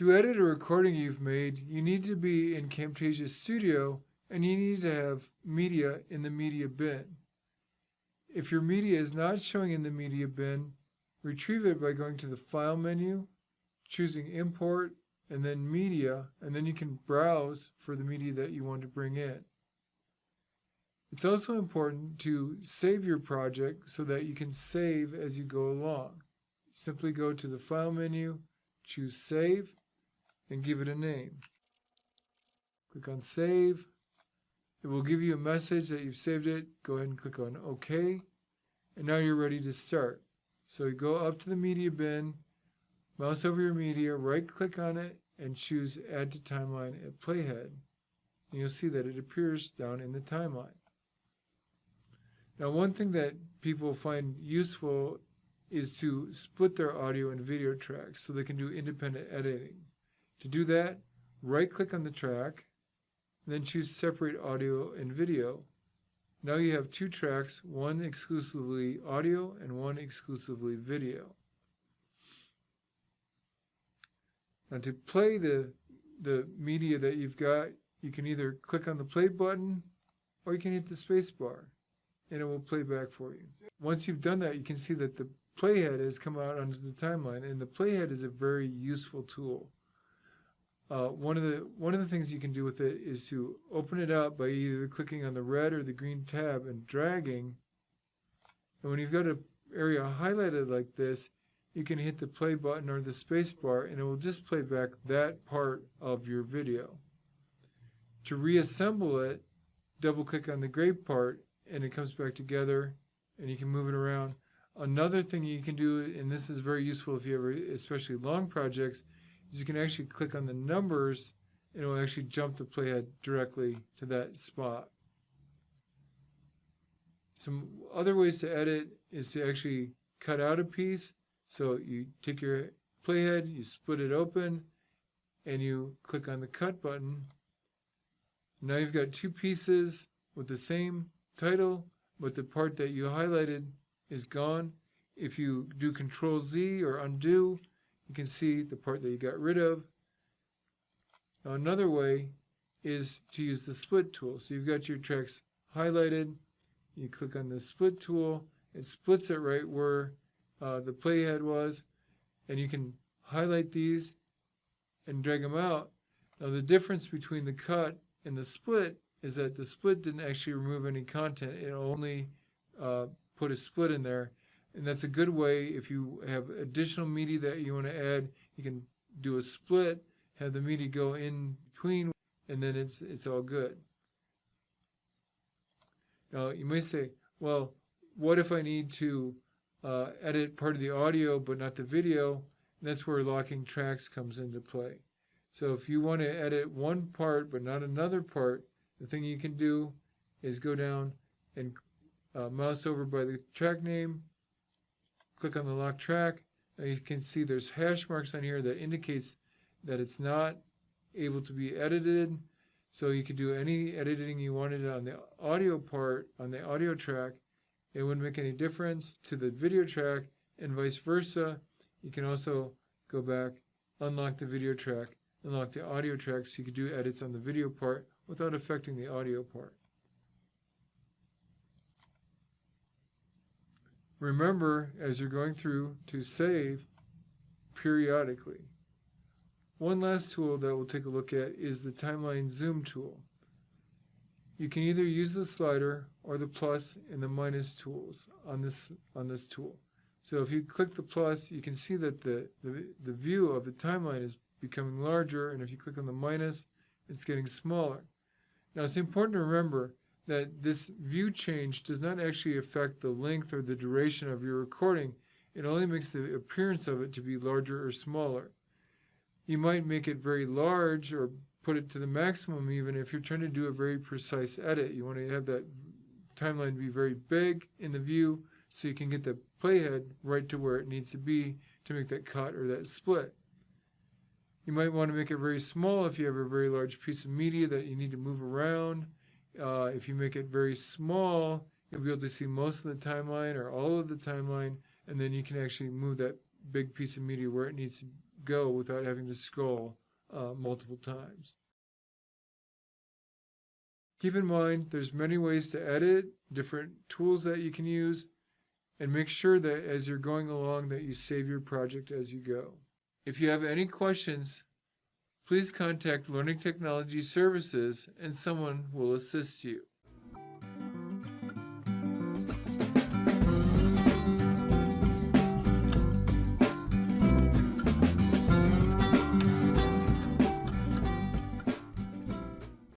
To edit a recording you've made, you need to be in Camtasia Studio and you need to have media in the media bin. If your media is not showing in the media bin, retrieve it by going to the File menu, choosing Import, and then Media, and then you can browse for the media that you want to bring in. It's also important to save your project so that you can save as you go along. Simply go to the File menu, choose Save, and give it a name. Click on Save. It will give you a message that you've saved it. Go ahead and click on OK. And now you're ready to start. So you go up to the media bin, mouse over your media, right-click on it, and choose Add to Timeline at Playhead. And you'll see that it appears down in the timeline. Now, one thing that people find useful is to split their audio and video tracks so they can do independent editing. To do that, right-click on the track, then choose Separate Audio and Video. Now you have two tracks, one exclusively audio and one exclusively video. Now to play the media that you've got, you can either click on the play button or you can hit the space bar and it will play back for you. Once you've done that, you can see that the playhead has come out onto the timeline, and the playhead is a very useful tool. One of the things you can do with it is to open it up by either clicking on the red or the green tab and dragging. And when you've got an area highlighted like this, you can hit the play button or the space bar and it will just play back that part of your video. To reassemble it, double click on the gray part and it comes back together and you can move it around. Another thing you can do, and this is very useful if you have especially long projects, is you can actually click on the numbers and it will actually jump the playhead directly to that spot. Some other ways to edit is to actually cut out a piece. So you take your playhead, you split it open, and you click on the cut button. Now you've got two pieces with the same title, but the part that you highlighted is gone. If you do Control Z or undo, you can see the part that you got rid of. Now another way is to use the split tool. So you've got your tracks highlighted, you click on the split tool, it splits it right where the playhead was, and you can highlight these and drag them out. Now the difference between the cut and the split is that the split didn't actually remove any content, it only put a split in there. And that's a good way if you have additional media that you want to add, you can do a split, have the media go in between, and then it's all good. Now you may say, well, what if I need to edit part of the audio but not the video? And that's where locking tracks comes into play. So if you want to edit one part but not another part, the thing you can do is go down and mouse over by the track name, click on the lock track, and you can see there's hash marks on here that indicates that it's not able to be edited. So you could do any editing you wanted on the audio part, on the audio track. It wouldn't make any difference to the video track, and vice versa. You can also go back, unlock the video track, unlock the audio track, so you could do edits on the video part without affecting the audio part. Remember, as you're going through, to save periodically. One last tool that we'll take a look at is the timeline zoom tool. You can either use the slider or the plus and the minus tools on this tool. So if you click the plus, you can see that the view of the timeline is becoming larger, and if you click on the minus, it's getting smaller. Now it's important to remember that this view change does not actually affect the length or the duration of your recording. It only makes the appearance of it to be larger or smaller. You might make it very large or put it to the maximum even if you're trying to do a very precise edit. You want to have that timeline be very big in the view so you can get the playhead right to where it needs to be to make that cut or that split. You might want to make it very small if you have a very large piece of media that you need to move around. If you make it very small, you'll be able to see most of the timeline or all of the timeline, and then you can actually move that big piece of media where it needs to go without having to scroll multiple times. Keep in mind, there's many ways to edit, different tools that you can use, and make sure that as you're going along that you save your project as you go. If you have any questions, please contact Learning Technology Services and someone will assist you.